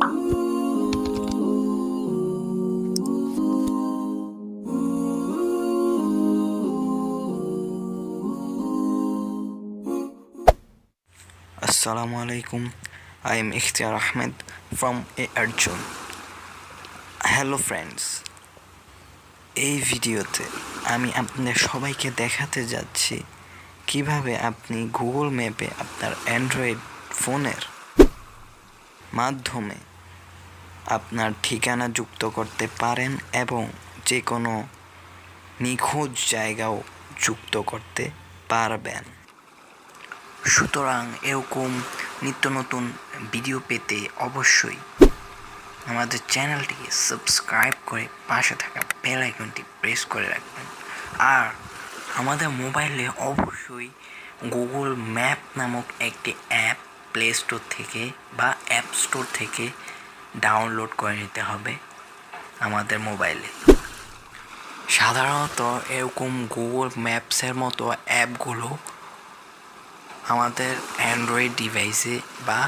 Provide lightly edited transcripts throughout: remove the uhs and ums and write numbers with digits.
Assalamu alaikum. I am Ikhtiar Ahmed from ARZONE. Hello friends. এই ভিডিওতে আমি আপনাদের সবাইকে দেখাতে যাচ্ছি কিভাবে আপনি গুগল ম্যাপে আপনার অ্যান্ড্রয়েড ফোনের মাধ্যমে আপনার ঠিকানা যুক্ত করতে পারেন এবং যে কোনো নিখোঁজ জায়গাও যুক্ত করতে পারবেন। সুতরাং এরকম নিত্য নতুন ভিডিও পেতে অবশ্যই আমাদের চ্যানেলটিকে সাবস্ক্রাইব করে পাশে থাকা বেল আইকনটি প্রেস করে রাখবেন। আর আমাদের মোবাইলে অবশ্যই গুগল ম্যাপ নামক একটি অ্যাপ প্লে স্টোর থেকে বা অ্যাপ স্টোর থেকে ডাউনলোড করে নিতে হবে আমাদের মোবাইলে। সাধারণত এরকম গুগল ম্যাপসের মতো অ্যাপগুলো আমাদের অ্যান্ড্রয়েড ডিভাইসে বা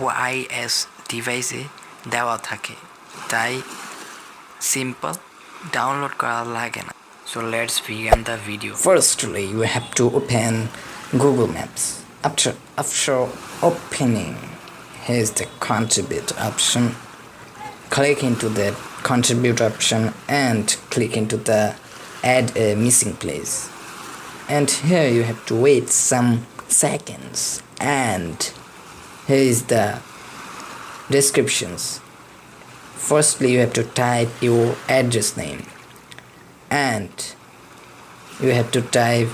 ওআইএস ডিভাইসে দেওয়া থাকে, তাই সিম্পল ডাউনলোড করা লাগে না। So let's begin the video. Firstly, you have to open Google Maps. After opening, here's the contribute option. Click into the contribute option and click into the add a missing place. And here you have to wait some seconds, and here is the descriptions. Firstly, you have to type your address name, and you have to type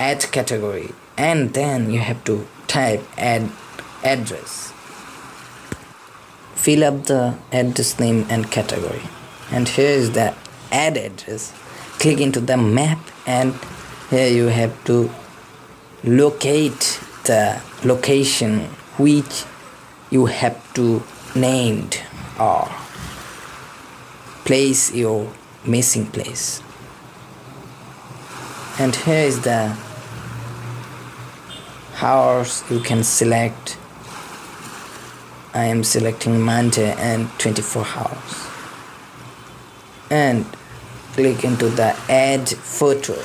add category, and then you have to type add address. Fill up the address name and category, and here is the add address. Click into the map, and here you have to locate the location which you have to named or place your missing place. And here is the hours you can select. I am selecting Monday and 24 hours, and click into the add photo.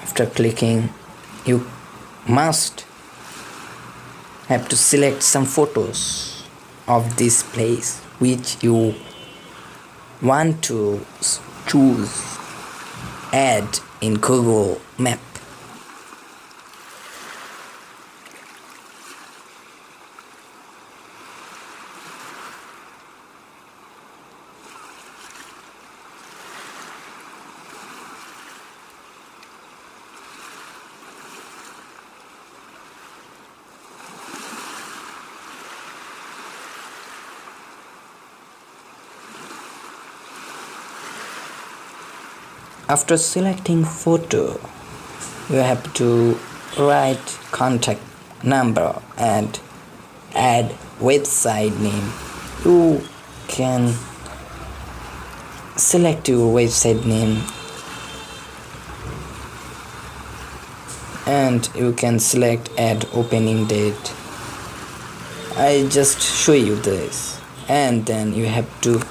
After clicking, you must have to select some photos of this place which you want to choose add in Google Map. After selecting photo, you have to write contact number and add website name. You can select your website name, and you can select add opening date. I just show you this, and then you have to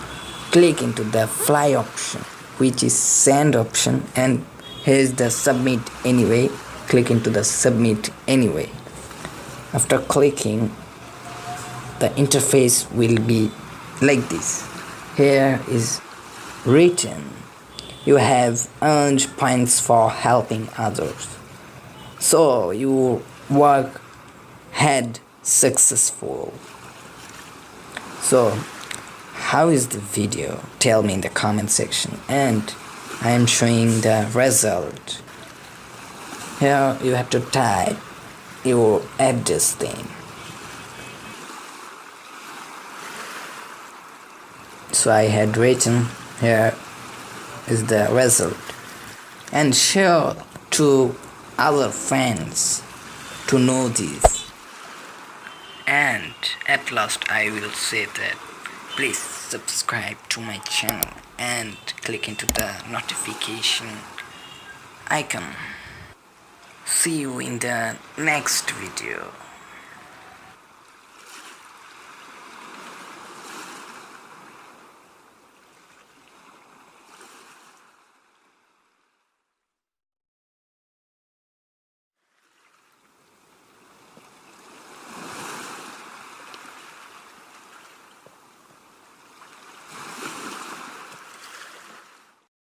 click into the fly option, which is send option, and here's the submit anyway. Click into the submit anyway. After clicking, the interface will be like this. Here is written, you have earned points for helping others, so your work had successful. So how is the video? Tell me in the comment section, and I am showing the result. Here you have to type your address name. So I had written, here is the result, and share to other friends to know this. And at last I will say that please subscribe to my channel and click into the notification icon. See you in the next video.